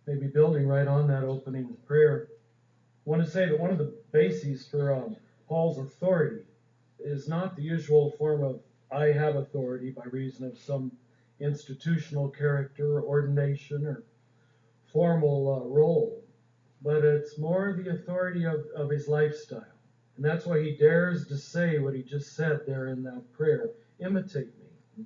maybe building right on that opening prayer, I want to say that one of the bases for Paul's authority is not the usual form of I have authority by reason of some institutional character or ordination or formal role, but it's more the authority of his lifestyle. And that's why he dares to say what he just said there in that prayer, imitate me.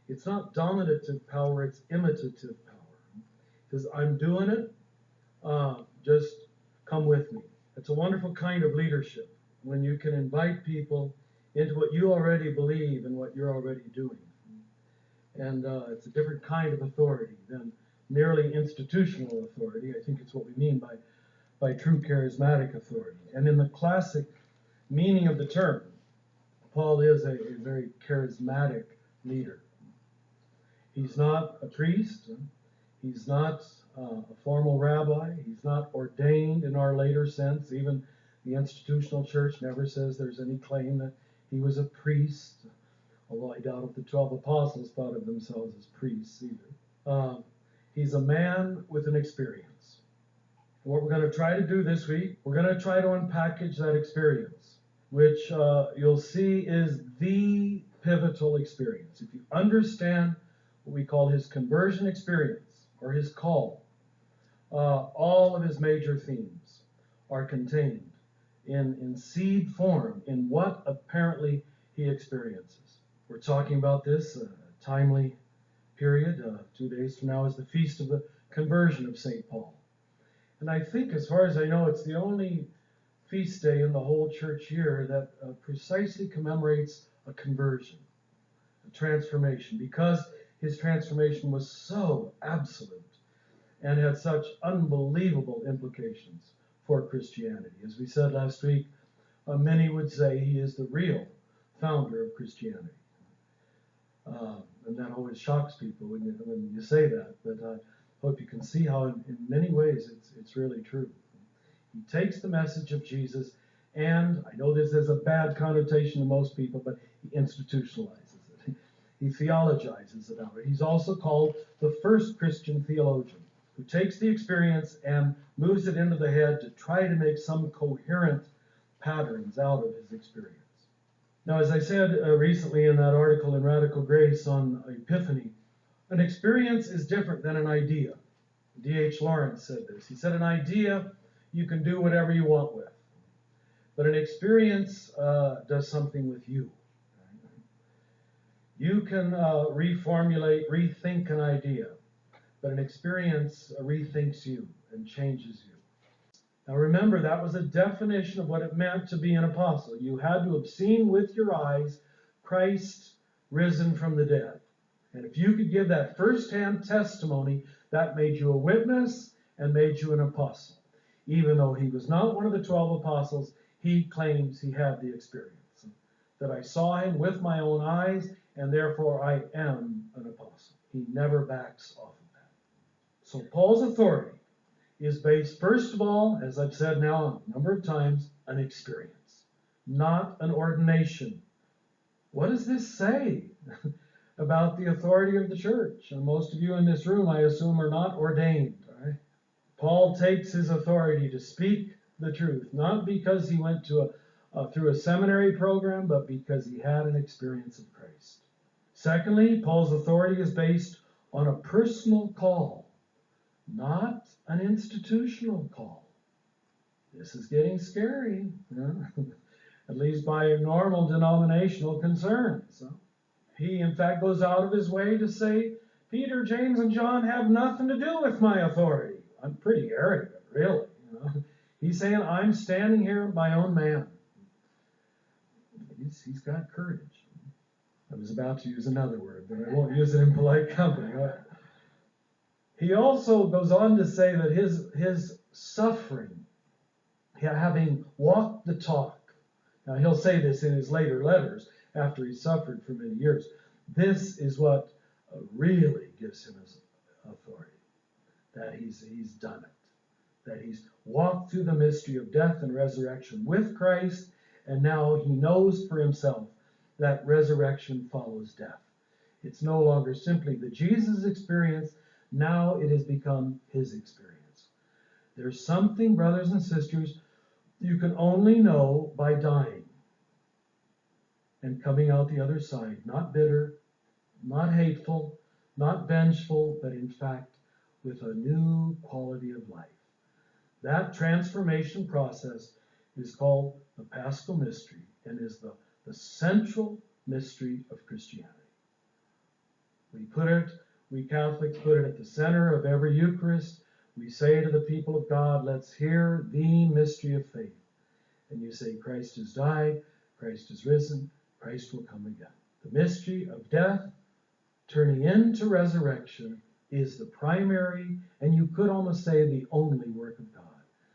It's not dominative power, it's imitative power. Because I'm doing it, just come with me. It's a wonderful kind of leadership when you can invite people into what you already believe and what you're already doing. And it's a different kind of authority than merely institutional authority. I think it's what we mean by true charismatic authority. And in the classic meaning of the term, Paul is a very charismatic leader. He's not a priest. He's not a formal rabbi. He's not ordained in our later sense. Even the institutional church never says there's any claim that he was a priest, although I doubt if the 12 apostles thought of themselves as priests either. He's a man with an experience. And what we're going to try to do this week, we're going to try to unpackage that experience, which you'll see is the pivotal experience. If you understand what we call his conversion experience or his call, all of his major themes are contained in seed form in what apparently he experiences. We're talking about this timely period. 2 days from now is the feast of the conversion of St. Paul. And I think, as far as I know, it's the only feast day in the whole church year that precisely commemorates a conversion, a transformation, because his transformation was so absolute and had such unbelievable implications for Christianity. As we said last week, many would say he is the real founder of Christianity. And that always shocks people when you say that, but I hope you can see how in many ways it's really true. He takes the message of Jesus, and I know this has a bad connotation to most people, but he institutionalizes it. He theologizes about it. He's also called the first Christian theologian, who takes the experience and moves it into the head to try to make some coherent patterns out of his experience. Now, as I said recently in that article in Radical Grace on Epiphany, an experience is different than an idea. D.H. Lawrence said this. He said, an idea you can do whatever you want with, but an experience does something with you. You can reformulate, rethink an idea, but an experience rethinks you and changes you. Now remember, that was a definition of what it meant to be an apostle. You had to have seen with your eyes Christ risen from the dead. And if you could give that first-hand testimony, that made you a witness and made you an apostle. Even though he was not one of the 12 apostles, he claims he had the experience. That I saw him with my own eyes, and therefore I am an apostle. He never backs off of that. So Paul's authority is based, first of all, as I've said now a number of times, an experience, not an ordination. What does this say about the authority of the church? And most of you in this room, I assume, are not ordained. Right? Paul takes his authority to speak the truth, not because he went to through a seminary program, but because he had an experience of Christ. Secondly, Paul's authority is based on a personal call, not an institutional call. This is getting scary, at least by normal denominational concerns. He, in fact, goes out of his way to say, Peter, James, and John have nothing to do with my authority. I'm pretty arrogant, really. He's saying, I'm standing here, my own man. He's got courage. I was about to use another word, but I won't use it in polite company. He also goes on to say that his suffering, having walked the talk, now he'll say this in his later letters after he suffered for many years, this is what really gives him his authority, that he's done it, that he's walked through the mystery of death and resurrection with Christ, and now he knows for himself that resurrection follows death. It's no longer simply the Jesus experience. Now it has become his experience. There's something, brothers and sisters, you can only know by dying and coming out the other side, not bitter, not hateful, not vengeful, but in fact with a new quality of life. That transformation process is called the Paschal Mystery and is the central mystery of Christianity. We Catholics put it at the center of every Eucharist. We say to the people of God, let's hear the mystery of faith. And you say, Christ has died, Christ is risen, Christ will come again. The mystery of death turning into resurrection is the primary, and you could almost say the only work of God.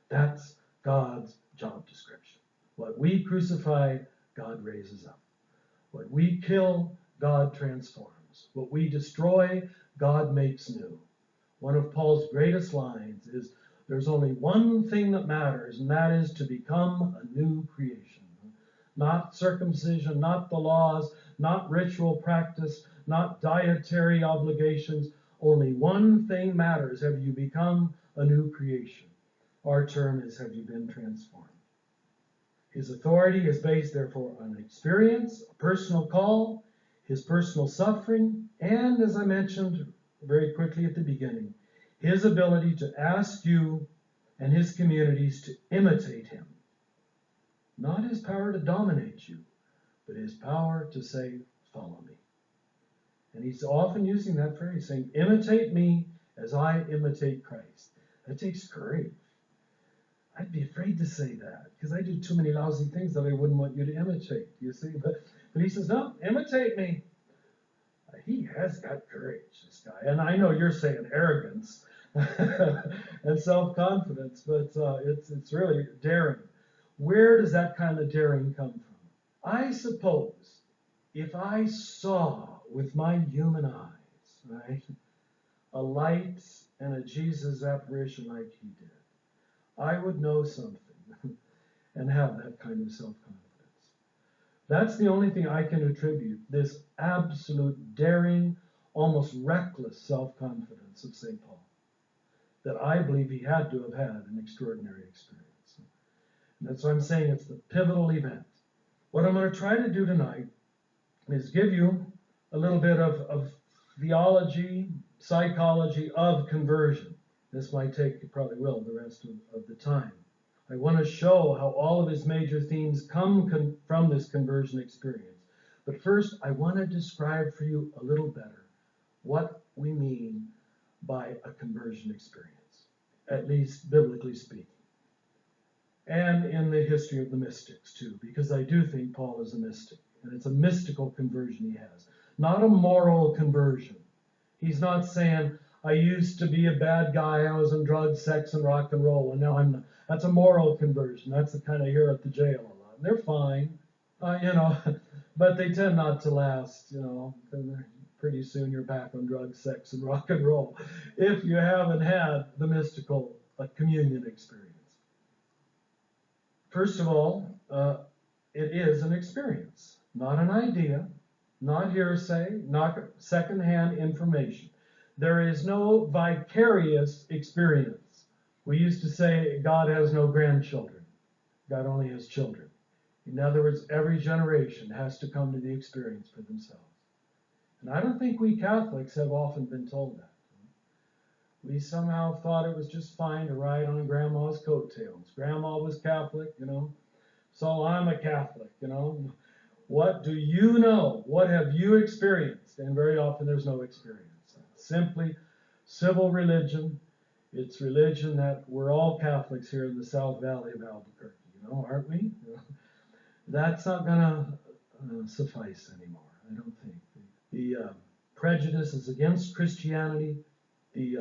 That's God's job description. What we crucify, God raises up. What we kill, God transforms. What we destroy, God makes new. One of Paul's greatest lines is, there's only one thing that matters, and that is to become a new creation. Not circumcision, not the laws, not ritual practice, not dietary obligations. Only one thing matters. Have you become a new creation? Our term is, have you been transformed? His authority is based, therefore, on experience, a personal call, his personal suffering, and, as I mentioned very quickly at the beginning, his ability to ask you and his communities to imitate him. Not his power to dominate you, but his power to say, follow me. And he's often using that phrase, saying, imitate me as I imitate Christ. That takes courage. I'd be afraid to say that, because I do too many lousy things that I wouldn't want you to imitate, you see. But he says, no, imitate me. He has got courage, this guy. And I know you're saying arrogance and self-confidence, but it's really daring. Where does that kind of daring come from? I suppose if I saw with my human eyes, right, a light and a Jesus apparition like he did, I would know something and have that kind of self-confidence. That's the only thing I can attribute this absolute daring, almost reckless self-confidence of St. Paul, that I believe he had to have had an extraordinary experience. And that's why I'm saying it's the pivotal event. What I'm going to try to do tonight is give you a little bit of theology, psychology of conversion. This might take, you probably will, the rest of the time. I want to show how all of his major themes come from this conversion experience. But first, I want to describe for you a little better what we mean by a conversion experience, at least biblically speaking. And in the history of the mystics, too, because I do think Paul is a mystic. And it's a mystical conversion he has, not a moral conversion. He's not saying, I used to be a bad guy, I was in drugs, sex, and rock and roll, and now I'm not. That's a moral conversion. That's the kind I hear at the jail a lot. They're fine, but they tend not to last, Pretty soon you're back on drugs, sex, and rock and roll if you haven't had the mystical communion experience. First of all, it is an experience, not an idea, not hearsay, not secondhand information. There is no vicarious experience. We used to say God has no grandchildren. God only has children. In other words, every generation has to come to the experience for themselves. And I don't think we Catholics have often been told that. We somehow thought it was just fine to ride on Grandma's coattails. Grandma was Catholic, so I'm a Catholic, What do you know? What have you experienced? And very often there's no experience. It's simply civil religion. It's religion that we're all Catholics here in the South Valley of Albuquerque, aren't we? That's not going to suffice anymore, I don't think. The prejudices against Christianity, the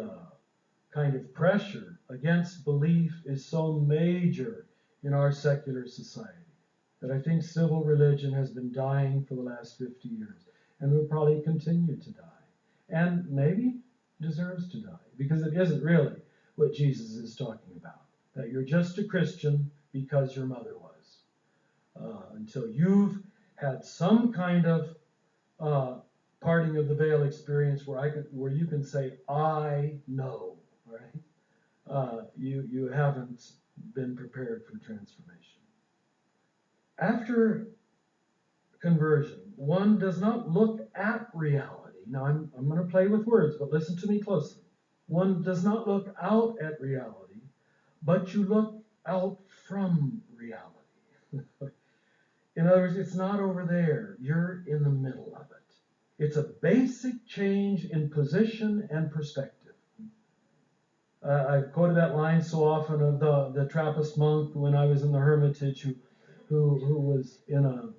kind of pressure against belief is so major in our secular society that I think civil religion has been dying for the last 50 years and will probably continue to die. And maybe deserves to die, because it isn't really what Jesus is talking about, that you're just a Christian because your mother was. Until you've had some kind of parting of the veil experience where you can say, I know, right? you haven't been prepared for transformation. After conversion, one does not look at reality. Now, I'm going to play with words, but listen to me closely. One does not look out at reality, but you look out from reality. In other words, it's not over there. You're in the middle of it. It's a basic change in position and perspective. I've quoted that line so often of the Trappist monk when I was in the Hermitage who was in a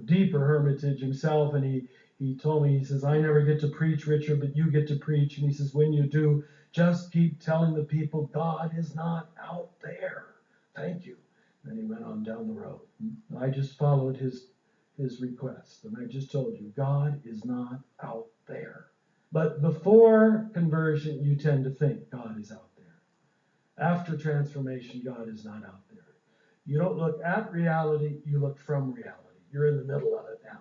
deeper hermitage himself, and he told me, he says, I never get to preach, Richard, but you get to preach. And he says, when you do, just keep telling the people God is not out there. Thank you. And he went on down the road. I just followed his request, and I just told you, God is not out there. But before conversion, you tend to think God is out there. After transformation, God is not out there. You don't look at reality, you look from reality. You're in the middle of it now.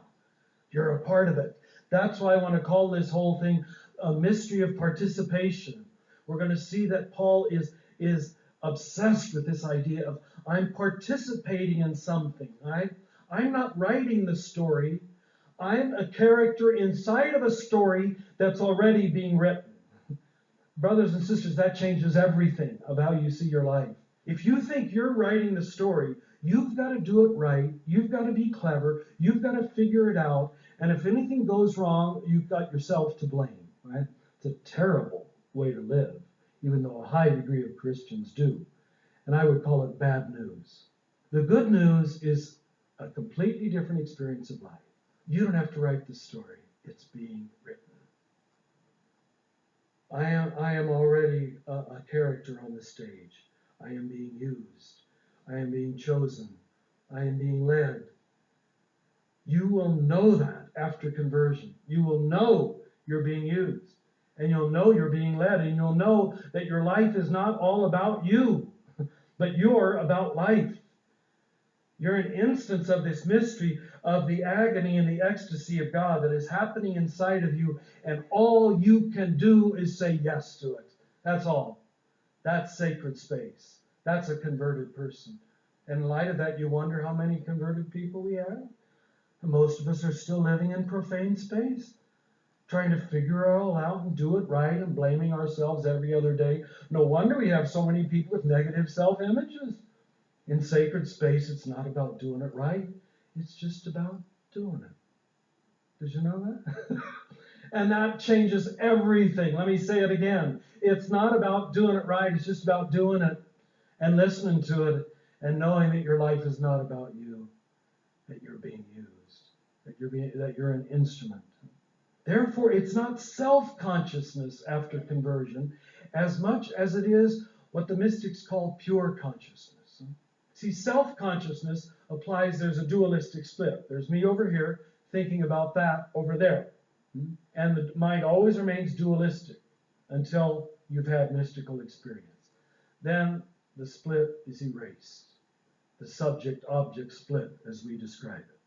You're a part of it. That's why I want to call this whole thing a mystery of participation. We're going to see that Paul is obsessed with this idea of I'm participating in something. Right? I'm not writing the story. I'm a character inside of a story that's already being written. Brothers and sisters, that changes everything of how you see your life. If you think you're writing the story, you've got to do it right. You've got to be clever. You've got to figure it out. And if anything goes wrong, you've got yourself to blame. Right? It's a terrible way to live, even though a high degree of Christians do. And I would call it bad news. The good news is a completely different experience of life. You don't have to write the story. It's being written. I am already a character on the stage. I am being used. I am being chosen. I am being led. You will know that after conversion. You will know you're being used. And you'll know you're being led. And you'll know that your life is not all about you, but you're about life. You're an instance of this mystery of the agony and the ecstasy of God that is happening inside of you, and all you can do is say yes to it. That's all. That's sacred space. That's a converted person. And in light of that, you wonder how many converted people we have? And most of us are still living in profane space, trying to figure it all out and do it right and blaming ourselves every other day. No wonder we have so many people with negative self-images. In sacred space, it's not about doing it right. It's just about doing it. Did you know that? And that changes everything. Let me say it again. It's not about doing it right. It's just about doing it and listening to it and knowing that your life is not about you, that you're being used, that you're an instrument. Therefore, it's not self-consciousness after conversion as much as it is what the mystics call pure consciousness. See, self-consciousness applies, there's a dualistic split. There's me over here thinking about that over there. And the mind always remains dualistic until you've had mystical experience. Then the split is erased. The subject-object split, as we describe it.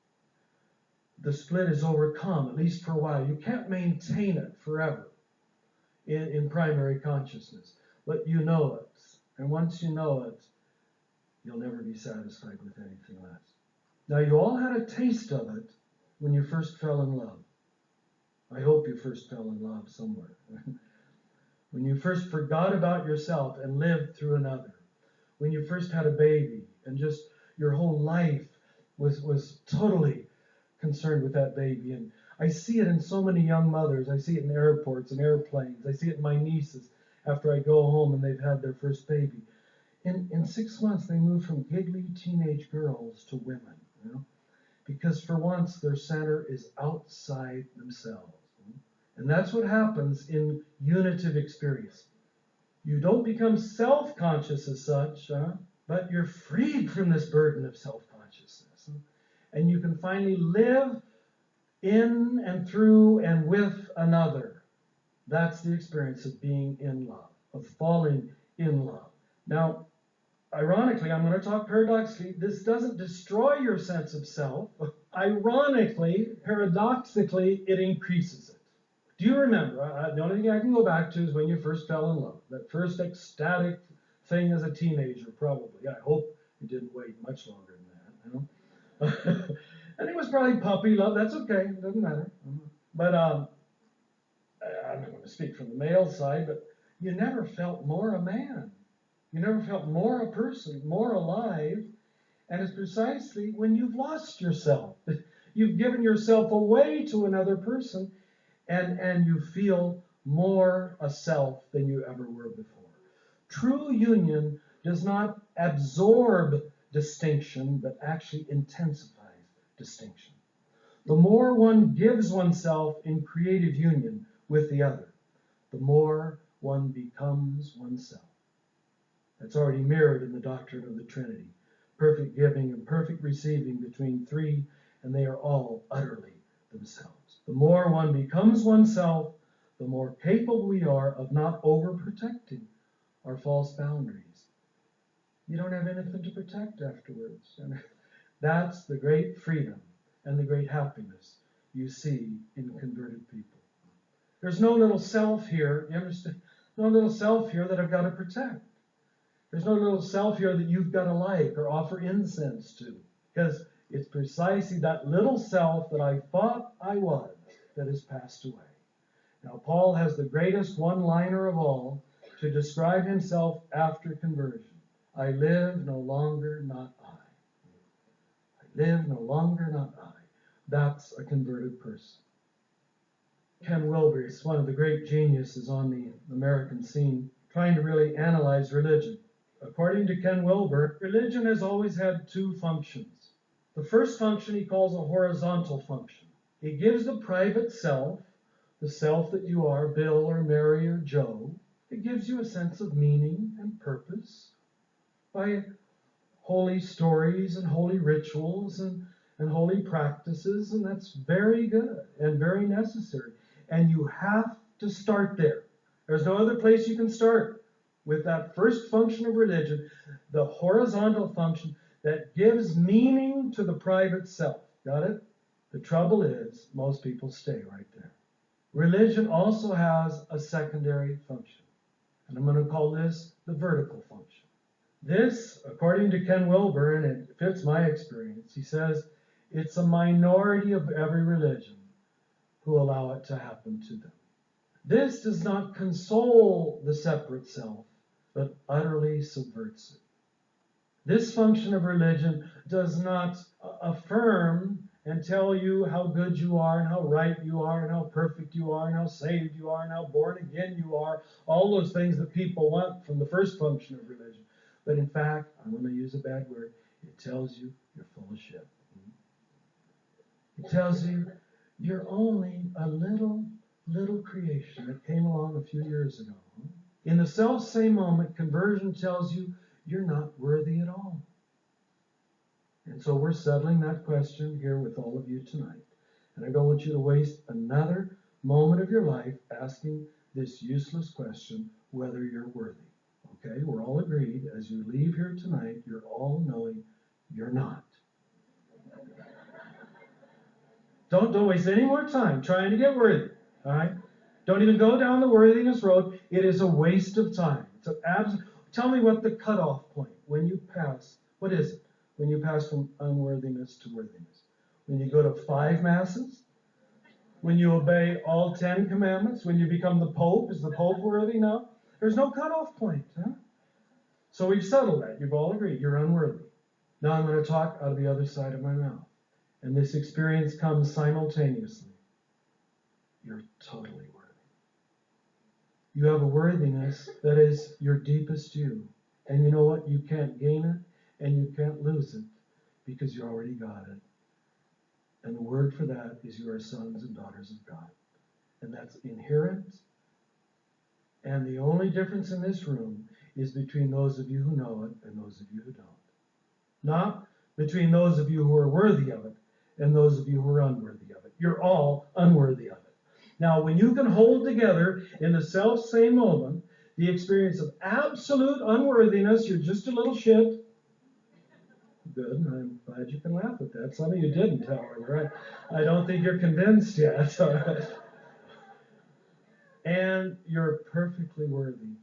The split is overcome, at least for a while. You can't maintain it forever in primary consciousness. But you know it. And once you know it, you'll never be satisfied with anything less. Now, you all had a taste of it when you first fell in love. I hope you first fell in love somewhere. When you first forgot about yourself and lived through another. When you first had a baby and just your whole life was totally concerned with that baby. And I see it in so many young mothers. I see it in airports and airplanes. I see it in my nieces after I go home and they've had their first baby. In 6 months, they move from giggly teenage girls to women, because for once their center is outside themselves. And that's what happens in unitive experience. You don't become self-conscious as such, but you're freed from this burden of self-consciousness. And you can finally live in and through and with another. That's the experience of being in love, of falling in love. Now, ironically, I'm going to talk paradoxically, this doesn't destroy your sense of self. Ironically, paradoxically, it increases it. Do you remember, the only thing I can go back to is when you first fell in love, that first ecstatic thing as a teenager, probably. I hope you didn't wait much longer than that, you know. And it was probably puppy love. That's okay. It doesn't matter. But I'm not going to speak from the male side, but you never felt more a man. You never felt more a person, more alive. And it's precisely when you've lost yourself. You've given yourself away to another person, and you feel more a self than you ever were before. True union does not absorb distinction, but actually intensifies distinction. The more one gives oneself in creative union with the other, the more one becomes oneself. That's already mirrored in the doctrine of the Trinity. Perfect giving and perfect receiving between three, and they are all utterly themselves. The more one becomes oneself, the more capable we are of not overprotecting our false boundaries. You don't have anything to protect afterwards. And that's the great freedom and the great happiness you see in converted people. There's no little self here, you understand? No little self here that I've got to protect. There's no little self here that you've got to like or offer incense to, because it's precisely that little self that I thought I was that has passed away. Now, Paul has the greatest one-liner of all to describe himself after conversion. I live no longer, not I. I live no longer, not I. That's a converted person. Ken Wilber is one of the great geniuses on the American scene, trying to really analyze religion. According to Ken Wilber, religion has always had two functions. The first function he calls a horizontal function. It gives the private self, the self that you are, Bill or Mary or Joe, it gives you a sense of meaning and purpose by holy stories and holy rituals and holy practices, and that's very good and very necessary. And you have to start there. There's no other place you can start with that first function of religion, the horizontal function that gives meaning to the private self. Got it? The trouble is, most people stay right there. Religion also has a secondary function, and I'm going to call this the vertical function. This, according to Ken Wilber, and it fits my experience, he says, it's a minority of every religion who allow it to happen to them. This does not console the separate self, but utterly subverts it. This function of religion does not affirm and tell you how good you are and how right you are and how perfect you are and how saved you are and how born again you are, all those things that people want from the first function of religion. But in fact, I'm going to use a bad word, it tells you you're full of shit. It tells you you're only a little creation that came along a few years ago. In the self-same moment, conversion tells you you're not worthy at all. And so we're settling that question here with all of you tonight. And I don't want you to waste another moment of your life asking this useless question, whether you're worthy. Okay, we're all agreed, as you leave here tonight, you're all knowing you're not. Don't waste any more time trying to get worthy. All right? Don't even go down the worthiness road. It is a waste of time. Tell me what the cutoff point, when you pass, what is it? When you pass from unworthiness to worthiness? When you go to 5 masses? When you obey all 10 commandments? When you become the Pope? Is the Pope worthy now? There's no cutoff point. Huh? So we've settled that. You've all agreed. You're unworthy. Now I'm going to talk out of the other side of my mouth. And this experience comes simultaneously. You're totally worthy. You have a worthiness that is your deepest you. And you know what? You can't gain it and you can't lose it because you already got it. And the word for that is you are sons and daughters of God. And that's inherent. And the only difference in this room is between those of you who know it and those of you who don't. Not between those of you who are worthy of it and those of you who are unworthy of it. You're all unworthy of it. Now, when you can hold together in the self-same moment the experience of absolute unworthiness, you're just a little shit. Good, and I'm glad you can laugh at that. Some of you didn't, however. I don't think you're convinced yet. and you're perfectly worthy.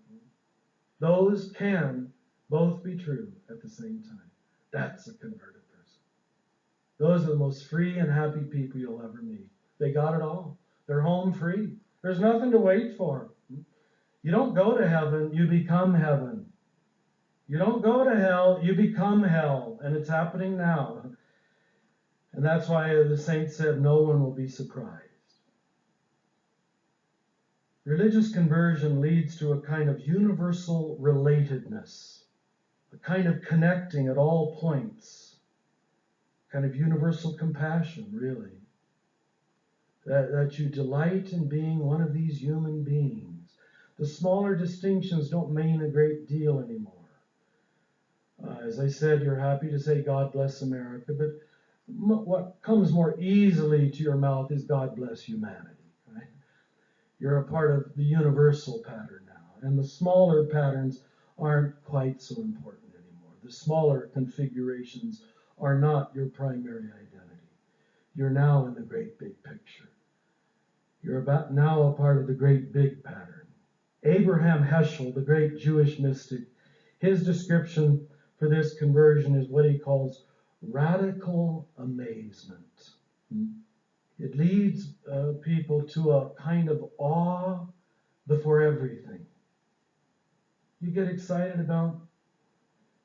Those can both be true at the same time. That's a converted person. Those are the most free and happy people you'll ever meet. They got it all. They're home free. There's nothing to wait for. You don't go to heaven, you become heaven. You don't go to hell, you become hell. And it's happening now. And that's why the saint said, no one will be surprised. Religious conversion leads to a kind of universal relatedness, a kind of connecting at all points, kind of universal compassion, really. That you delight in being one of these human beings. The smaller distinctions don't mean a great deal anymore. As I said, you're happy to say, God bless America, but what comes more easily to your mouth is God bless humanity. Right? You're a part of the universal pattern now, and the smaller patterns aren't quite so important anymore. The smaller configurations are not your primary identity. You're now in the great big picture. You're now a part of the great big pattern. Abraham Heschel, the great Jewish mystic, his description for this conversion is what he calls radical amazement. It leads people to a kind of awe before everything. You get excited about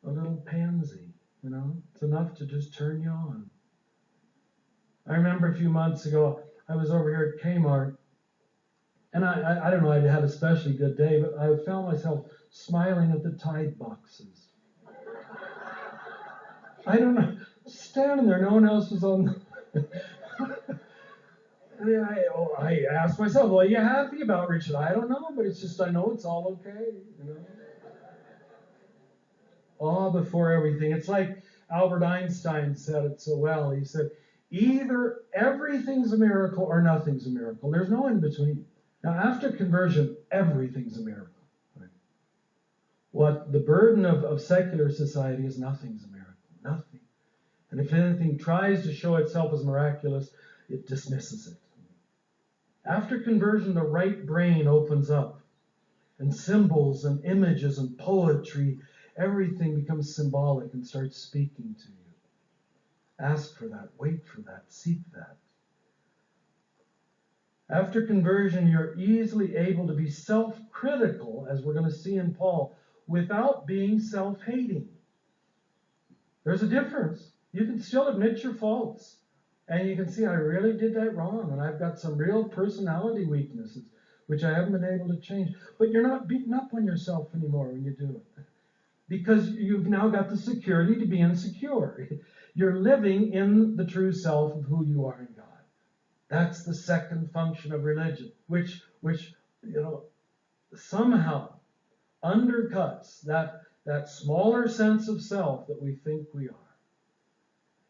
a little pansy, you know? It's enough to just turn you on. I remember a few months ago, I was over here at Kmart, and I don't know, I had a especially good day, but I found myself smiling at the Tide boxes. I don't know, standing there, no one else was on. I asked myself, what are you happy about, Richard? I don't know, but it's just, I know it's all okay, you know. Awe before everything. It's like Albert Einstein said it so well. He said, either everything's a miracle or nothing's a miracle. There's no in between. Now, after conversion, everything's a miracle. Right? What the burden of secular society is, nothing's a miracle. Nothing. And if anything tries to show itself as miraculous, it dismisses it. After conversion, the right brain opens up, and symbols and images and poetry, everything becomes symbolic and starts speaking to you. Ask for that, wait for that, seek that. After conversion, you're easily able to be self-critical, as we're going to see in Paul, without being self-hating. There's a difference. You can still admit your faults. And you can see, I really did that wrong, and I've got some real personality weaknesses, which I haven't been able to change. But you're not beating up on yourself anymore when you do it. Because you've now got the security to be insecure. You're living in the true self of who you are in God. That's the second function of religion, which somehow undercuts that smaller sense of self that we think we are,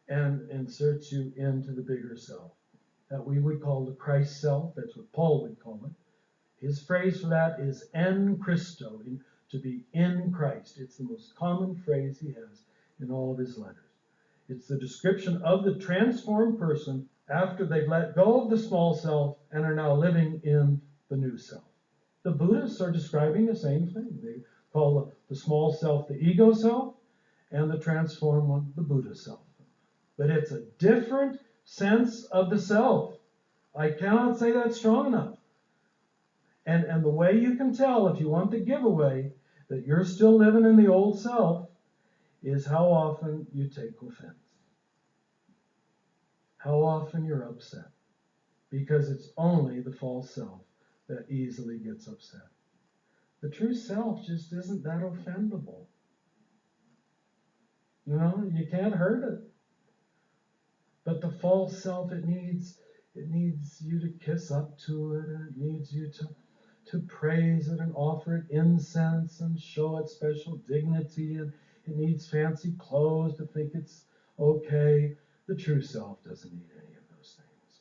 and inserts you into the bigger self that we would call the Christ self. That's what Paul would call it. His phrase for that is en Christo, to be in Christ. It's the most common phrase he has in all of his letters. It's the description of the transformed person after they've let go of the small self and are now living in the new self. The Buddhists are describing the same thing. They call the small self the ego self, and the transformed one the Buddha self. But it's a different sense of the self. I cannot say that strong enough. And the way you can tell, if you want the giveaway, that you're still living in the old self, is how often you take offense. How often you're upset. Because it's only the false self that easily gets upset. The true self just isn't that offendable. You know, you can't hurt it. But the false self, it needs you to kiss up to it, and it needs you to praise it and offer it incense and show it special dignity, and it needs fancy clothes to think it's okay. The true self doesn't need any of those things.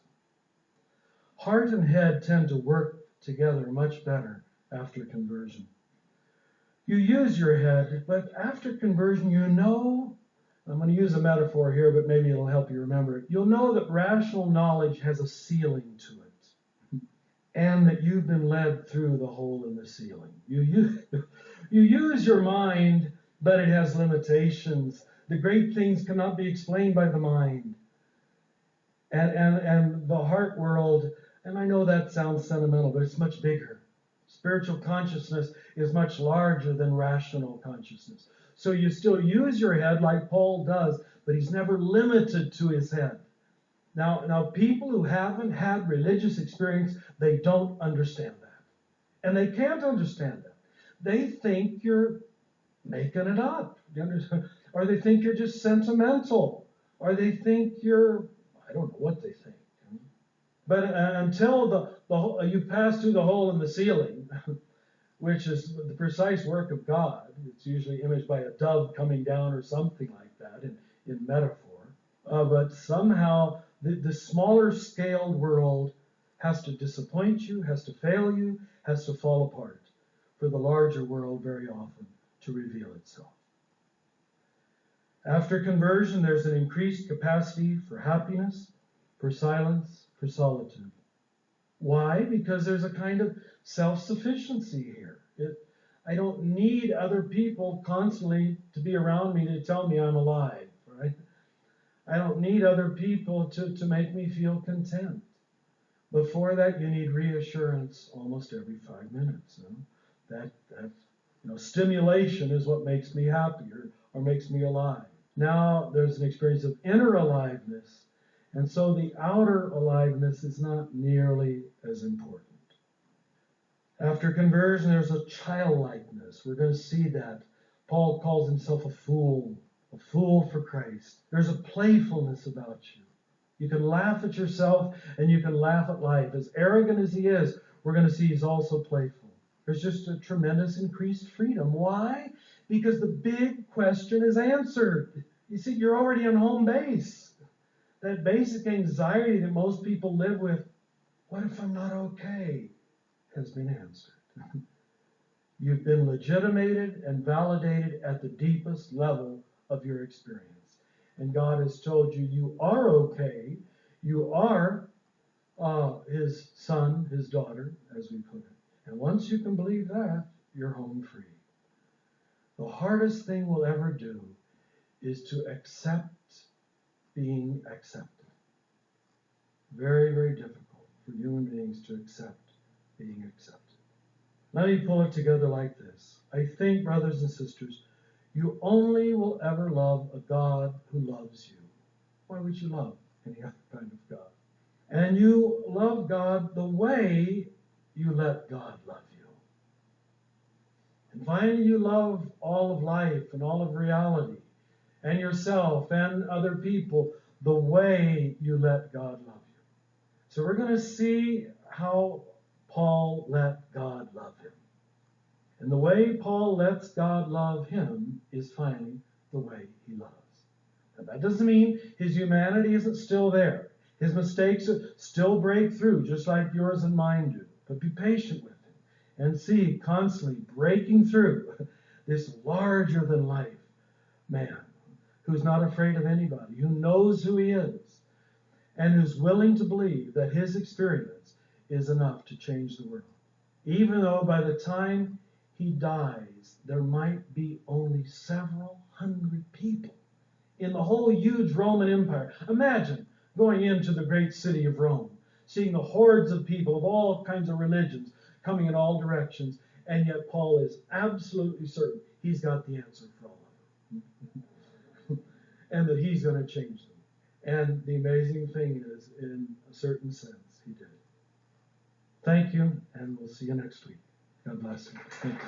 Heart and head tend to work together much better after conversion. You use your head, but after conversion, you know, I'm going to use a metaphor here, but maybe it'll help you remember it. You'll know that rational knowledge has a ceiling to it. and that you've been led through the hole in the ceiling. You use your mind, but it has limitations. The great things cannot be explained by the mind. And the heart world, and I know that sounds sentimental, but it's much bigger. Spiritual consciousness is much larger than rational consciousness. So you still use your head like Paul does, but he's never limited to his head. Now, people who haven't had religious experience, they don't understand that. And they can't understand that. They think you're making it up. You understand? Or they think you're just sentimental. Or they think you're, I don't know what they think. But until you pass through the hole in the ceiling, which is the precise work of God, it's usually imaged by a dove coming down or something like that in metaphor. But somehow the smaller scaled world has to disappoint you, has to fail you, has to fall apart for the larger world very often to reveal itself. After conversion, there's an increased capacity for happiness, for silence, for solitude. Why? Because there's a kind of self-sufficiency here. I don't need other people constantly to be around me to tell me I'm alive, right? I don't need other people to make me feel content. Before that, you need reassurance almost every 5 minutes. That stimulation is what makes me happy or makes me alive. Now there's an experience of inner aliveness, and so the outer aliveness is not nearly as important. After conversion, there's a childlikeness. We're going to see that. Paul calls himself a fool for Christ. There's a playfulness about you. You can laugh at yourself and you can laugh at life. As arrogant as he is, we're going to see he's also playful. There's just a tremendous increased freedom. Why? Because the big question is answered. You see, you're already on home base. That basic anxiety that most people live with, what if I'm not okay, has been answered. You've been legitimated and validated at the deepest level of your experience. And God has told you you are okay. You are his son, his daughter, as we put it. And once you can believe that, you're home free. The hardest thing we'll ever do is to accept being accepted. Very, very difficult for human beings to accept being accepted. Let me pull it together like this. I think, brothers and sisters, you only will ever love a God who loves you. Why would you love any other kind of God? And you love God the way you let God love you. And finally, you love all of life and all of reality and yourself and other people the way you let God love you. So we're going to see how Paul let God love him. And the way Paul lets God love him is finally the way he loves. And that doesn't mean his humanity isn't still there. His mistakes still break through, just like yours and mine do. But be patient with him and see constantly breaking through this larger-than-life man who's not afraid of anybody, who knows who he is, and who's willing to believe that his experience is enough to change the world. Even though by the time he dies, there might be only several hundred people in the whole huge Roman Empire. Imagine going into the great city of Rome, seeing the hordes of people of all kinds of religions coming in all directions, and yet Paul is absolutely certain he's got the answer for all of them, and that he's going to change them. And the amazing thing is, in a certain sense, he did. Thank you, and we'll see you next week. God bless you. Thank you.